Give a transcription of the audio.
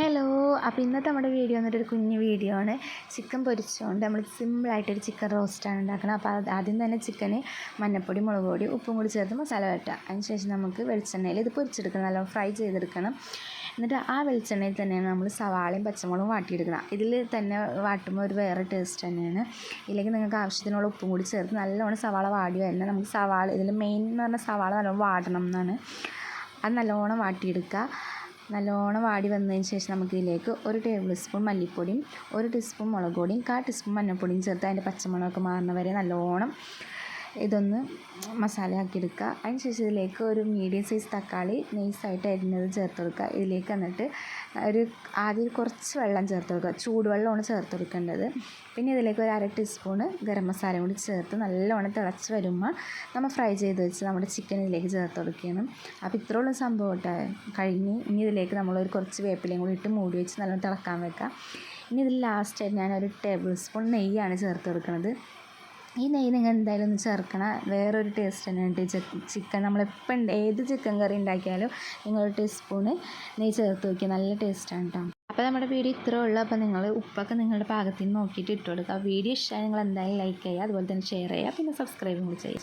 Hello. അപ്പോൾ ഇന്നത്തെ നമ്മുടെ വീഡിയോ എന്നിട്ടൊരു കുഞ്ഞു വീഡിയോ ആണ്. ചിക്കൻ പൊരിച്ചുകൊണ്ട് നമ്മൾ സിമ്പിളായിട്ടൊരു ചിക്കൻ റോസ്റ്റാണ് ഉണ്ടാക്കുന്നത്. അപ്പോൾ ആദ്യം തന്നെ ചിക്കന് മഞ്ഞൾപ്പൊടി, മുളക് പൊടി, ഉപ്പും കൂടി ചേർത്ത് മസാല വരട്ടുക. അതിനുശേഷം നമുക്ക് വെളിച്ചെണ്ണയിൽ ഇത് പൊരിച്ചെടുക്കണം, നല്ല ഫ്രൈ ചെയ്തെടുക്കണം. എന്നിട്ട് ആ വെളിച്ചെണ്ണയിൽ തന്നെയാണ് നമ്മൾ സവാളയും പച്ചമുളകും വാട്ടിയെടുക്കണം. ഇതിൽ തന്നെ വാട്ടുമ്പോൾ ഒരു വേറെ ടേസ്റ്റ് തന്നെയാണ്. ഇതിലേക്ക് നിങ്ങൾക്ക് ആവശ്യത്തിനുള്ള ഉപ്പും കൂടി ചേർത്ത് നല്ലോണം സവാള വാടി വരുന്നത്. നമുക്ക് സവാള ഇതിൽ മെയിൻ എന്ന് പറഞ്ഞാൽ സവാള നല്ലോണം വാടണം എന്നാണ്. അത് നല്ലോണം വാട്ടിയെടുക്കുക. നല്ലോണം വാടി വന്നതിന് ശേഷം നമുക്കിതിലേക്ക് 1 ടേബിൾ സ്പൂൺ മല്ലിപ്പൊടിയും 1 ടീസ്പൂൺ മുളക് പൊടിയും 1/4 ടീസ്പൂൺ മഞ്ഞൾപ്പൊടിയും ചേർത്ത് അതിൻ്റെ പച്ചമുളകൊക്കെ മാറുന്ന വരെ നല്ലോണം ഇതൊന്ന് മസാലയാക്കിയെടുക്കുക. അതിന് ശേഷം ഇതിലേക്ക് ഒരു മീഡിയം സൈസ് തക്കാളി നൈസായിട്ട് അരിഞ്ഞത് ചേർത്ത് കൊടുക്കുക. ഇതിലേക്ക് എന്നിട്ട് ആദ്യം കുറച്ച് വെള്ളം ചേർത്ത് കൊടുക്കുക, ചൂടുവെള്ളമാണ് ചേർത്ത് കൊടുക്കേണ്ടത്. പിന്നെ ഇതിലേക്ക് ഒരു 1/2 ടീസ്പൂണ് ഗരം മസാല കൂടി ചേർത്ത് നല്ലോണം തിളച്ച് വരുമ്പോൾ നമ്മൾ ഫ്രൈ ചെയ്ത് വെച്ച് നമ്മുടെ ചിക്കൻ ഇതിലേക്ക് ചേർത്ത് കൊടുക്കണം. അപ്പോൾ ഇത്രയുള്ള സംഭവം കഴിഞ്ഞ് ഇനി ഇതിലേക്ക് നമ്മളൊരു കുറച്ച് വേപ്പിലയും കൂടി ഇട്ട് മൂടി വെച്ച് നല്ലോണം തിളക്കാൻ വെക്കുക. ഇനി ഇതിൽ ലാസ്റ്റായിട്ട് ഞാനൊരു ടേബിൾ സ്പൂൺ നെയ്യാണ് ചേർത്ത് കൊടുക്കുന്നത്. ഈ നെയ്യ് നിങ്ങൾ എന്തായാലും ഒന്ന് ചേർക്കണം, വേറൊരു ടേസ്റ്റ് തന്നെയാണ്. ചിക്കൻ നമ്മളെപ്പോൾ ഏത് ചിക്കൻ കറി ഉണ്ടാക്കിയാലും നിങ്ങളൊരു ടീസ്പൂണ് നെയ്യ് ചേർത്ത് വയ്ക്കുക, നല്ല ടേസ്റ്റാണ് കേട്ടോ. അപ്പോൾ നമ്മുടെ വീഡിയോ ഇത്രേ ഉള്ളൂ. അപ്പോൾ നിങ്ങൾ ഉപ്പൊക്കെ നിങ്ങളുടെ പാകത്തിന് നോക്കിയിട്ട് ഇട്ട് കൊടുക്കുക. വീഡിയോ ഇഷ്ടമായി നിങ്ങൾ എന്തായാലും ലൈക്ക് ചെയ്യുക, അതുപോലെ തന്നെ ഷെയർ ചെയ്യുക, പിന്നെ സബ്സ്ക്രൈബും കൂടി ചെയ്യുക.